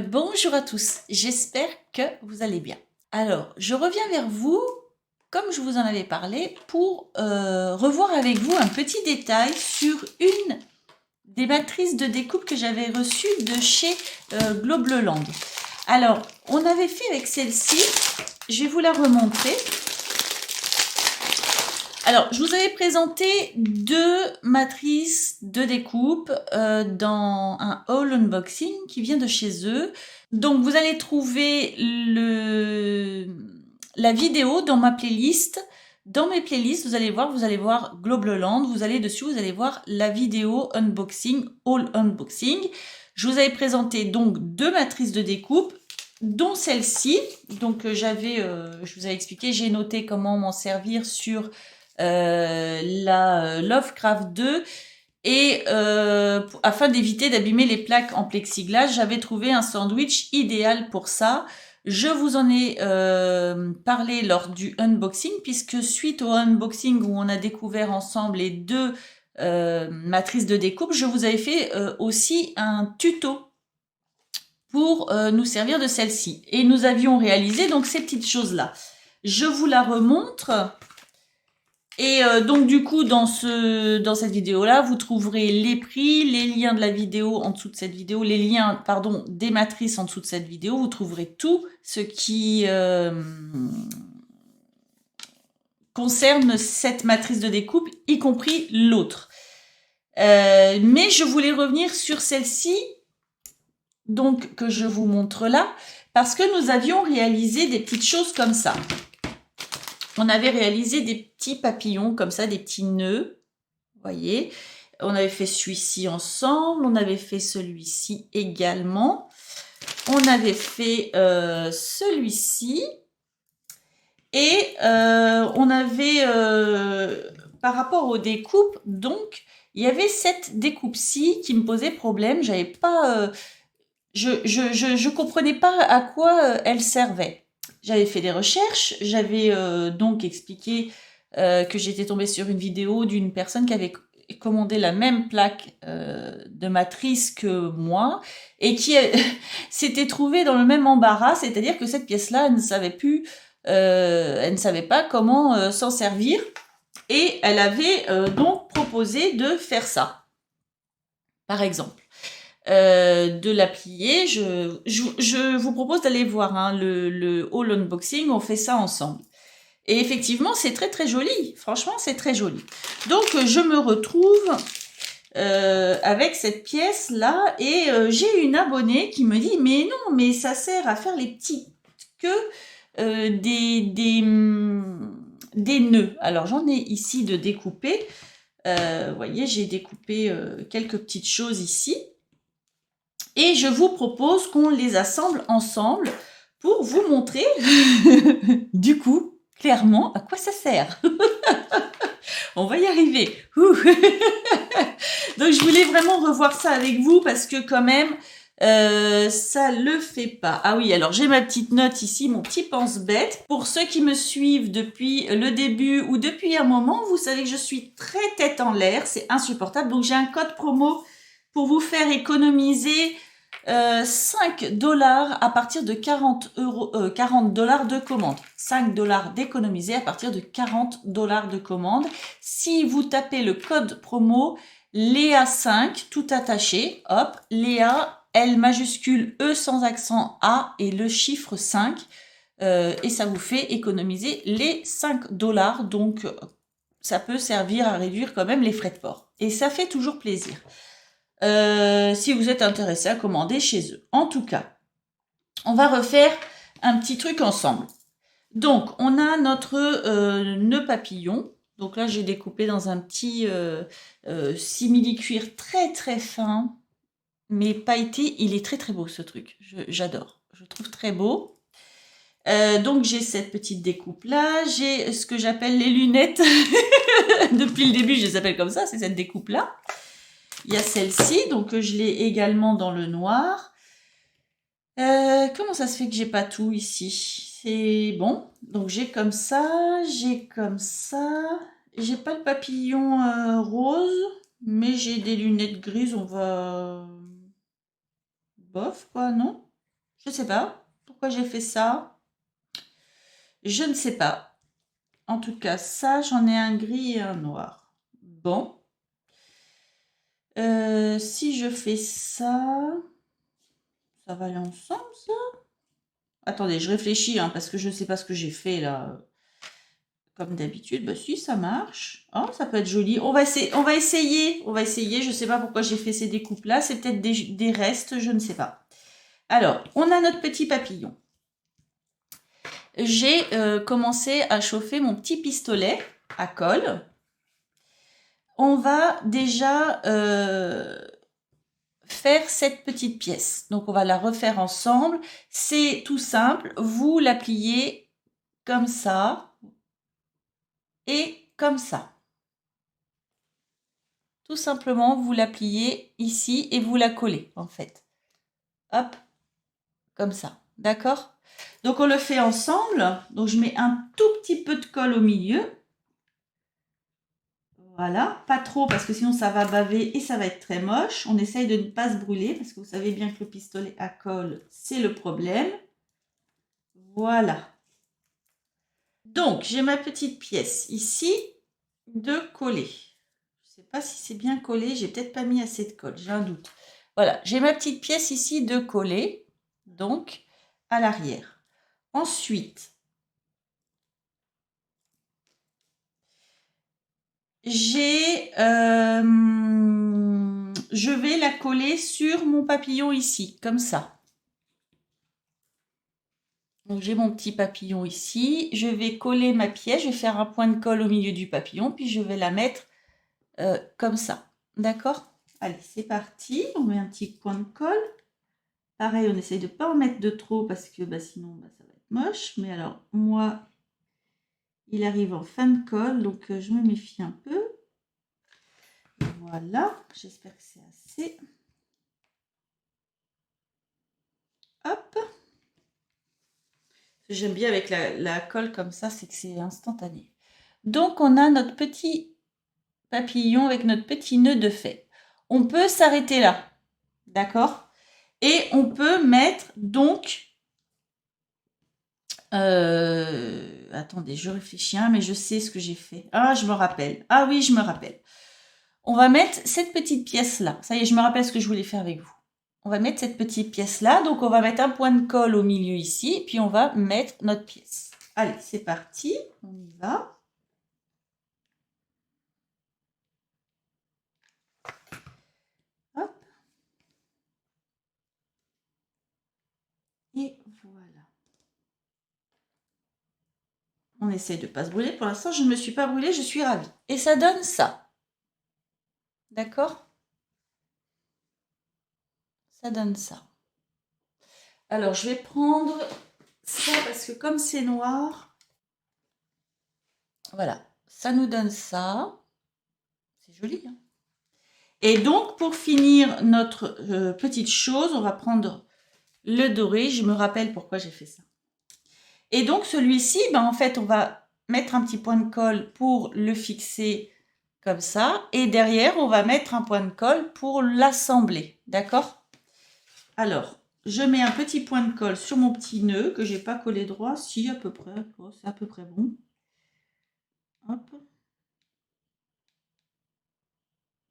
Bonjour à tous, j'espère que vous allez bien. Alors, je reviens vers vous, comme je vous en avais parlé, pour revoir avec vous un petit détail sur une des matrices de découpe que j'avais reçues de chez Globleland. Alors, on avait fait avec celle-ci, je vais vous la remontrer. Alors, je vous avais présenté deux matrices de découpe dans un haul unboxing qui vient de chez eux. Donc, vous allez trouver la vidéo dans ma playlist. Dans mes playlists, vous allez voir Globleland, vous allez dessus, vous allez voir la vidéo unboxing, haul unboxing. Je vous avais présenté donc deux matrices de découpe, dont celle-ci. Donc, je vous avais expliqué, j'ai noté comment m'en servir sur la Lovecraft 2 et afin d'éviter d'abîmer les plaques en plexiglas, j'avais trouvé un sandwich idéal pour ça. Je vous en ai parlé lors du unboxing, puisque suite au unboxing où on a découvert ensemble les deux matrices de découpe, je vous avais fait aussi un tuto pour nous servir de celle-ci. Et nous avions réalisé donc ces petites choses-là. Je vous la remontre. Et donc du coup, dans cette vidéo-là, vous trouverez les prix, les liens de la vidéo en dessous de cette vidéo, les liens, pardon, des matrices en dessous de cette vidéo. Vous trouverez tout ce qui concerne cette matrice de découpe, y compris l'autre. Mais je voulais revenir sur celle-ci, donc que je vous montre là, parce que nous avions réalisé des petites choses comme ça. On avait réalisé des petits papillons comme ça, des petits nœuds, vous voyez. On avait fait celui-ci ensemble, on avait fait celui-ci également. On avait fait celui-ci. Et on avait, par rapport aux découpes, donc, il y avait cette découpe-ci qui me posait problème. J'avais pas, je comprenais pas à quoi elle servait. J'avais fait des recherches, j'avais donc expliqué que j'étais tombée sur une vidéo d'une personne qui avait commandé la même plaque de matrice que moi et qui s'était trouvée dans le même embarras, c'est-à-dire que cette pièce-là, elle ne savait pas comment s'en servir et elle avait donc proposé de faire ça, par exemple. De la plier. Je vous propose d'aller voir hein, le haul unboxing, on fait ça ensemble. Et effectivement, c'est très très joli. Franchement, c'est très joli. Donc, je me retrouve avec cette pièce-là et j'ai une abonnée qui me dit « Mais non, mais ça sert à faire les petites queues des nœuds. » Alors, j'en ai ici de découper. Vous voyez, j'ai découpé quelques petites choses ici. Et je vous propose qu'on les assemble ensemble pour vous montrer, du coup, clairement, à quoi ça sert. On va y arriver. Donc, je voulais vraiment revoir ça avec vous parce que quand même, ça le fait pas. Ah oui, alors j'ai ma petite note ici, mon petit pense-bête. Pour ceux qui me suivent depuis le début ou depuis un moment, vous savez que je suis très tête en l'air, c'est insupportable. Donc, j'ai un code promo pour vous faire économiser 5$ à partir de 40$ de commande. 5$ d'économiser à partir de 40$ de commande. Si vous tapez le code promo Léa5, tout attaché, hop, Léa, L majuscule, E sans accent, A et le chiffre 5. Et ça vous fait économiser les 5$. Donc, ça peut servir à réduire quand même les frais de port. Et ça fait toujours plaisir. Si vous êtes intéressé à commander chez eux. En tout cas, on va refaire un petit truc ensemble. Donc, on a notre nœud papillon. Donc là, j'ai découpé dans un petit simili-cuir très très fin, mais pailleté. Il est très très beau ce truc. J'adore. Je trouve très beau. Donc j'ai cette petite découpe là, j'ai ce que j'appelle les lunettes. Depuis le début, je les appelle comme ça, c'est cette découpe là. Il y a celle-ci, donc je l'ai également dans le noir. Comment ça se fait que j'ai pas tout ici? C'est bon. Donc j'ai comme ça, j'ai comme ça. J'ai pas le papillon rose, mais j'ai des lunettes grises, on va... Bof, quoi, non? Je ne sais pas pourquoi j'ai fait ça. Je ne sais pas. En tout cas, ça, j'en ai un gris et un noir. Bon. Si je fais ça, ça va aller ensemble, ça? Attendez, je réfléchis, hein, parce que je ne sais pas ce que j'ai fait là. Comme d'habitude, bah si, ça marche. Oh, ça peut être joli. On va essayer, on va essayer, on va essayer. Je ne sais pas pourquoi j'ai fait ces découpes-là. C'est peut-être des restes, je ne sais pas. Alors, on a notre petit papillon. J'ai commencé à chauffer mon petit pistolet à colle. On va déjà faire cette petite pièce. Donc, on va la refaire ensemble. C'est tout simple. Vous la pliez comme ça et comme ça. Tout simplement, vous la pliez ici et vous la collez, en fait. Hop, comme ça. D'accord? Donc, on le fait ensemble. Donc, je mets un tout petit peu de colle au milieu. Voilà, pas trop parce que sinon ça va baver et ça va être très moche. On essaye de ne pas se brûler parce que vous savez bien que le pistolet à colle, c'est le problème. Voilà. Donc, j'ai ma petite pièce ici de coller. Je ne sais pas si c'est bien collé, j'ai peut-être pas mis assez de colle, j'ai un doute. Voilà, j'ai ma petite pièce ici de coller, donc à l'arrière. Ensuite, je vais la coller sur mon papillon ici, comme ça. Donc j'ai mon petit papillon ici, je vais coller ma pièce, je vais faire un point de colle au milieu du papillon, puis je vais la mettre comme ça. D'accord? Allez, c'est parti, on met un petit point de colle. Pareil, on essaye de ne pas en mettre de trop parce que sinon ça va être moche. Mais alors, moi, il arrive en fin de colle, donc je me méfie un peu. Voilà, j'espère que c'est assez. Hop. Ce que j'aime bien avec la colle comme ça, c'est que c'est instantané. Donc, on a notre petit papillon avec notre petit nœud de fait. On peut s'arrêter là, d'accord? Et on peut mettre donc... attendez, je réfléchis, mais je sais ce que j'ai fait. Ah, je me rappelle. Ah oui, je me rappelle. On va mettre cette petite pièce-là. Ça y est, je me rappelle ce que je voulais faire avec vous. On va mettre cette petite pièce-là. Donc, on va mettre un point de colle au milieu ici. Et puis, on va mettre notre pièce. Allez, c'est parti. On y va. Hop. Et voilà. On essaye de ne pas se brûler. Pour l'instant, je ne me suis pas brûlée. Je suis ravie. Et ça donne ça. D'accord? Ça donne ça. Alors, je vais prendre ça parce que comme c'est noir, voilà, ça nous donne ça. C'est joli, hein? Et donc, pour finir notre petite chose, on va prendre le doré. Je me rappelle pourquoi j'ai fait ça. Et donc, celui-ci, en fait, on va mettre un petit point de colle pour le fixer comme ça. Et derrière, on va mettre un point de colle pour l'assembler. D'accord? Alors, je mets un petit point de colle sur mon petit nœud que j'ai pas collé droit. Si, à peu près. Oh, c'est à peu près bon. Hop.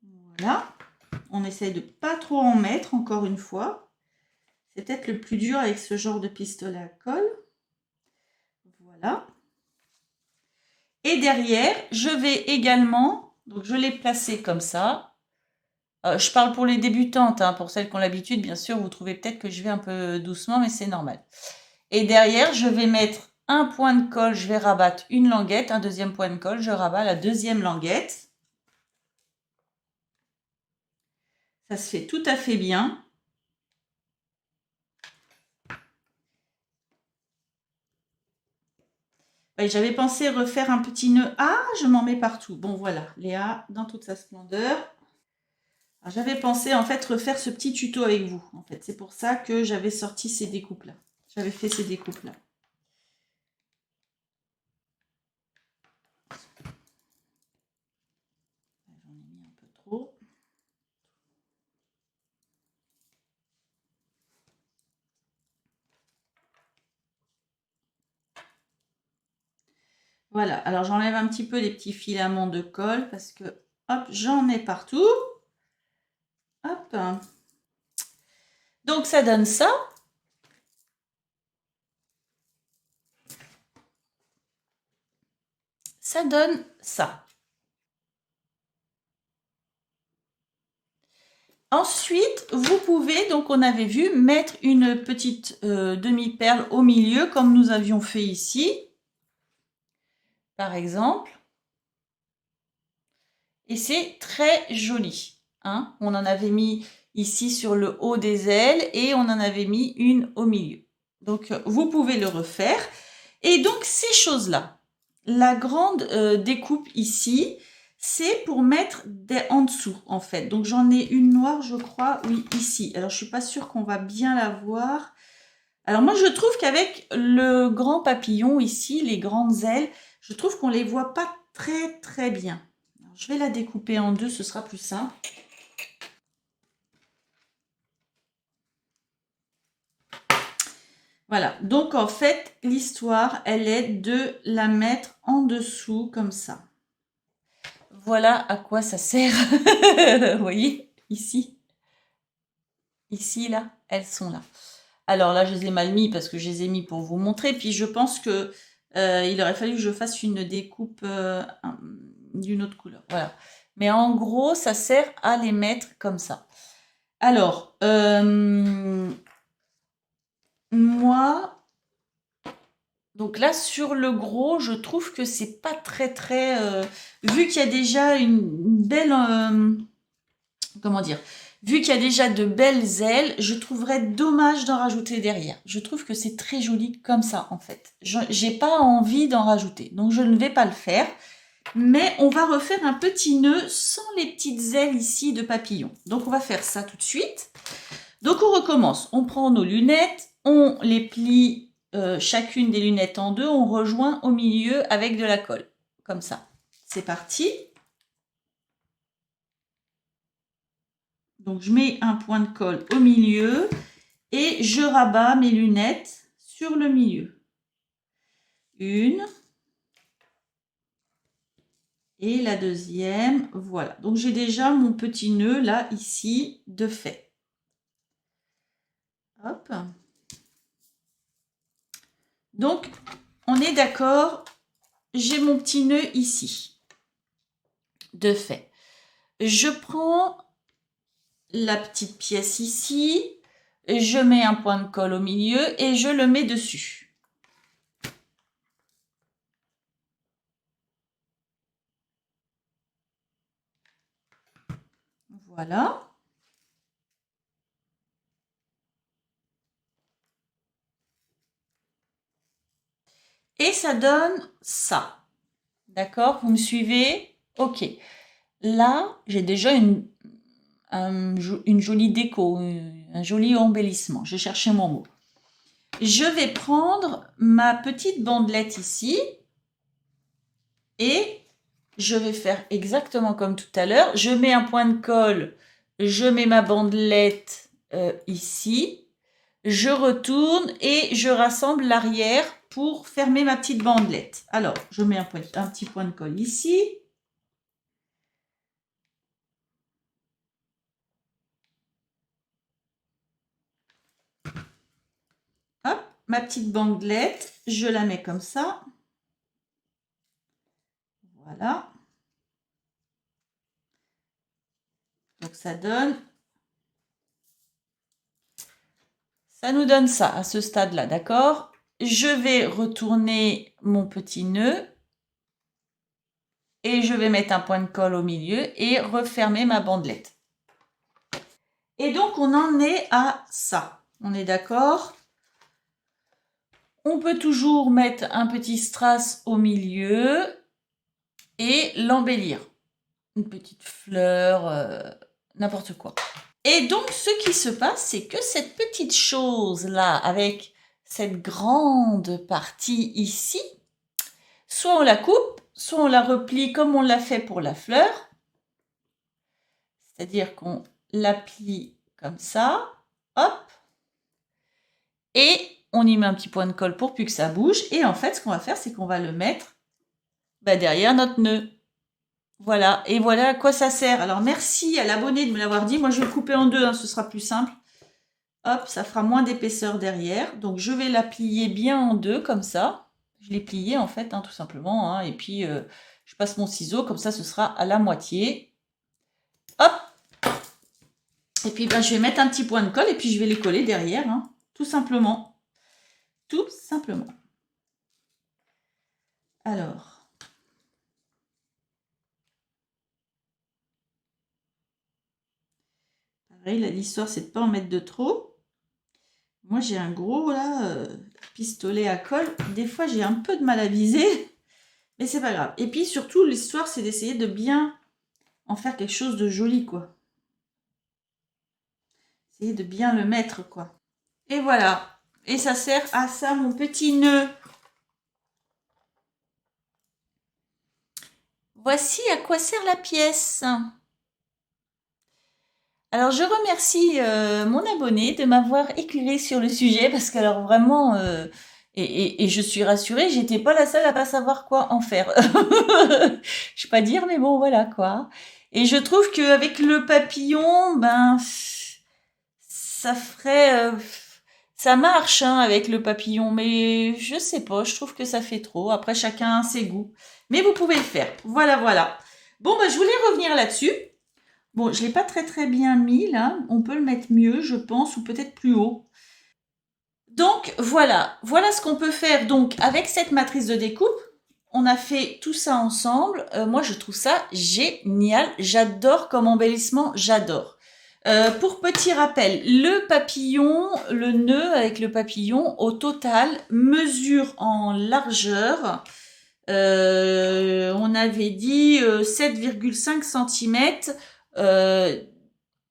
Voilà. On essaye de pas trop en mettre, encore une fois. C'est peut-être le plus dur avec ce genre de pistolet à colle. Voilà. Et derrière, je vais également, donc je l'ai placé comme ça. Je parle pour les débutantes, pour celles qui ont l'habitude, bien sûr, vous trouvez peut-être que je vais un peu doucement, mais c'est normal. Et derrière, je vais mettre un point de colle, je vais rabattre une languette, un deuxième point de colle, je rabats la deuxième languette. Ça se fait tout à fait bien. J'avais pensé refaire un petit nœud. Ah, je m'en mets partout. Bon, voilà, Léa, dans toute sa splendeur. J'avais pensé en fait refaire ce petit tuto avec vous. En fait, c'est pour ça que j'avais sorti ces découpes-là. J'avais fait ces découpes-là. J'en ai mis un peu trop. Voilà, alors j'enlève un petit peu les petits filaments de colle parce que, hop, j'en ai partout. Hop. Donc ça donne ça. Ça donne ça. Ensuite, vous pouvez, donc on avait vu, mettre une petite demi-perle au milieu, comme nous avions fait ici, par exemple. Et c'est très joli. Hein. On en avait mis ici sur le haut des ailes et on en avait mis une au milieu. Donc, vous pouvez le refaire. Et donc, ces choses-là, la grande découpe ici, c'est pour mettre en dessous, en fait. Donc, j'en ai une noire, je crois, oui, ici. Alors, je suis pas sûre qu'on va bien la voir. Alors, moi, je trouve qu'avec le grand papillon ici, les grandes ailes, je trouve qu'on les voit pas très, très bien. Alors, je vais la découper en deux, ce sera plus simple. Voilà, donc en fait, l'histoire, elle est de la mettre en dessous, comme ça. Voilà à quoi ça sert. Vous voyez, ici. Ici, là, elles sont là. Alors là, je les ai mal mis parce que je les ai mis pour vous montrer. Puis je pense que il aurait fallu que je fasse une découpe d'une autre couleur. Voilà. Mais en gros, ça sert à les mettre comme ça. Alors, moi... Donc là, sur le gros, je trouve que c'est pas très très... vu qu'il y a déjà une belle... comment dire? Vu qu'il y a déjà de belles ailes, je trouverais dommage d'en rajouter derrière. Je trouve que c'est très joli comme ça, en fait. J'ai pas envie d'en rajouter, donc je ne vais pas le faire. Mais on va refaire un petit nœud sans les petites ailes ici de papillon. Donc on va faire ça tout de suite. Donc on recommence. On prend nos lunettes, on les plie chacune des lunettes en deux, on rejoint au milieu avec de la colle. Comme ça. C'est parti. Donc je mets un point de colle au milieu et je rabats mes lunettes sur le milieu. Une. Et la deuxième, voilà. Donc j'ai déjà mon petit nœud là, ici, de fait. Hop. Donc, on est d'accord, j'ai mon petit nœud ici, de fait. Je prends la petite pièce ici, je mets un point de colle au milieu et je le mets dessus. Voilà. Et ça donne ça. D'accord? Vous me suivez? Ok. Là, j'ai déjà une jolie déco, un joli embellissement. J'ai cherché mon mot. Je vais prendre ma petite bandelette ici et je vais faire exactement comme tout à l'heure. Je mets un point de colle, je mets ma bandelette ici, je retourne et je rassemble l'arrière pour fermer ma petite bandelette. Alors, je mets un petit point de colle ici. Hop, ma petite bandelette, je la mets comme ça. Voilà. Donc ça donne... Ça nous donne ça à ce stade-là, d'accord? Je vais retourner mon petit nœud et je vais mettre un point de colle au milieu et refermer ma bandelette. Et donc, on en est à ça. On est d'accord? On peut toujours mettre un petit strass au milieu et l'embellir. Une petite fleur, n'importe quoi. Et donc, ce qui se passe, c'est que cette petite chose-là, avec cette grande partie ici, soit on la coupe, soit on la replie comme on l'a fait pour la fleur. C'est-à-dire qu'on la plie comme ça, hop, et on y met un petit point de colle pour plus que ça bouge. Et en fait, ce qu'on va faire, c'est qu'on va le mettre bah, derrière notre nœud. Voilà, et voilà à quoi ça sert. Alors merci à l'abonné de me l'avoir dit. Moi je vais le couper en deux, hein, ce sera plus simple. Hop, ça fera moins d'épaisseur derrière. Donc je vais la plier bien en deux comme ça. Je l'ai pliée en fait, hein, tout simplement. Hein, et puis je passe mon ciseau, comme ça ce sera à la moitié. Hop. Et puis ben, je vais mettre un petit point de colle et puis je vais les coller derrière, hein, tout simplement. Tout simplement. Alors. Pareil, l'histoire c'est de ne pas en mettre de trop. Moi j'ai un gros là, pistolet à colle. Des fois j'ai un peu de mal à viser. Mais c'est pas grave. Et puis surtout, l'histoire, c'est d'essayer de bien en faire quelque chose de joli, quoi. Essayer de bien le mettre, quoi. Et voilà. Et ça sert à ça, mon petit nœud. Voici à quoi sert la pièce. Alors, je remercie mon abonné de m'avoir éclairé sur le sujet, parce que alors vraiment... et je suis rassurée, j'étais pas la seule à pas savoir quoi en faire. Je sais pas dire, mais bon, voilà quoi. Et je trouve qu'avec le papillon, ben, ça ferait, ça marche hein, avec le papillon, mais je sais pas, je trouve que ça fait trop. Après, chacun a ses goûts. Mais vous pouvez le faire. Voilà, voilà. Bon, ben, je voulais revenir là-dessus. Bon, je l'ai pas très bien mis là. On peut le mettre mieux, je pense, ou peut-être plus haut. Donc voilà, voilà ce qu'on peut faire donc avec cette matrice de découpe. On a fait tout ça ensemble. Moi, je trouve ça génial. J'adore comme embellissement, j'adore. Pour petit rappel, le papillon, le nœud avec le papillon, au total, mesure en largeur. On avait dit 7,5 cm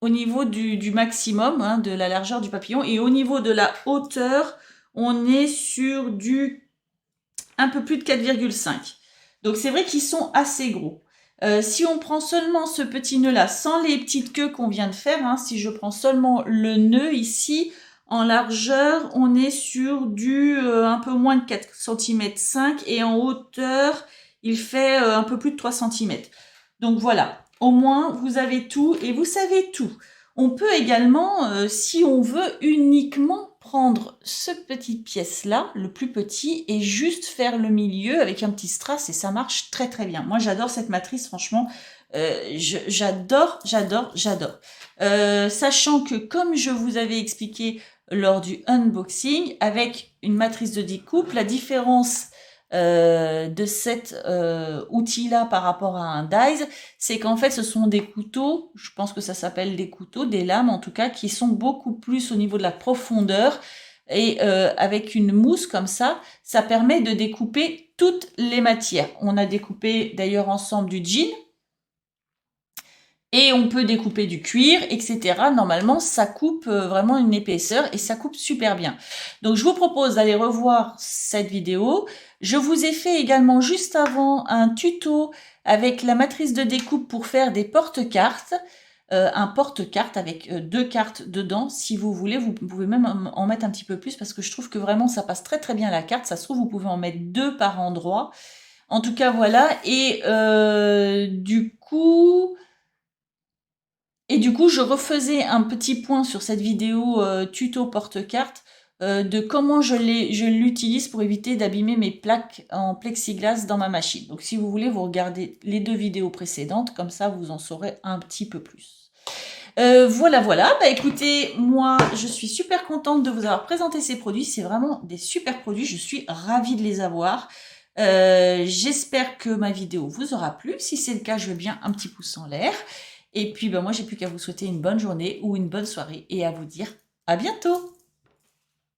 au niveau du maximum, hein, de la largeur du papillon. Et au niveau de la hauteur, on est sur du un peu plus de 4,5. Donc c'est vrai qu'ils sont assez gros. Si on prend seulement ce petit nœud là, sans les petites queues qu'on vient de faire, hein, si je prends seulement le nœud ici, en largeur, on est sur du un peu moins de 4 cm 5 et en hauteur, il fait un peu plus de 3 cm. Donc voilà, au moins vous avez tout et vous savez tout. On peut également, si on veut, uniquement prendre ce petit pièce-là, le plus petit, et juste faire le milieu avec un petit strass, et ça marche très bien. Moi, j'adore cette matrice, franchement, j'adore. Sachant que, comme je vous avais expliqué lors du unboxing, avec une matrice de découpe, la différence de cet outil-là par rapport à un dies, c'est qu'en fait ce sont des couteaux, je pense que ça s'appelle des couteaux, des lames en tout cas, qui sont beaucoup plus au niveau de la profondeur, et avec une mousse comme ça permet de découper toutes les matières. On a découpé d'ailleurs ensemble du jean, et on peut découper du cuir, etc. Normalement, ça coupe vraiment une épaisseur et ça coupe super bien. Donc, je vous propose d'aller revoir cette vidéo. Je vous ai fait également juste avant un tuto avec la matrice de découpe pour faire des porte-cartes. Un porte-carte avec 2 cartes dedans. Si vous voulez, vous pouvez même en mettre un petit peu plus parce que je trouve que vraiment ça passe très bien la carte. Ça se trouve, vous pouvez en mettre 2 par endroit. En tout cas, voilà. Et du coup, je refaisais un petit point sur cette vidéo tuto porte-carte de comment je l'utilise pour éviter d'abîmer mes plaques en plexiglas dans ma machine. Donc si vous voulez, vous regardez les 2 vidéos précédentes, comme ça vous en saurez un petit peu plus. Voilà. Bah écoutez, moi je suis super contente de vous avoir présenté ces produits. C'est vraiment des super produits. Je suis ravie de les avoir. J'espère que ma vidéo vous aura plu. Si c'est le cas, je veux bien un petit pouce en l'air. Et puis, moi, j'ai plus qu'à vous souhaiter une bonne journée ou une bonne soirée et à vous dire à bientôt.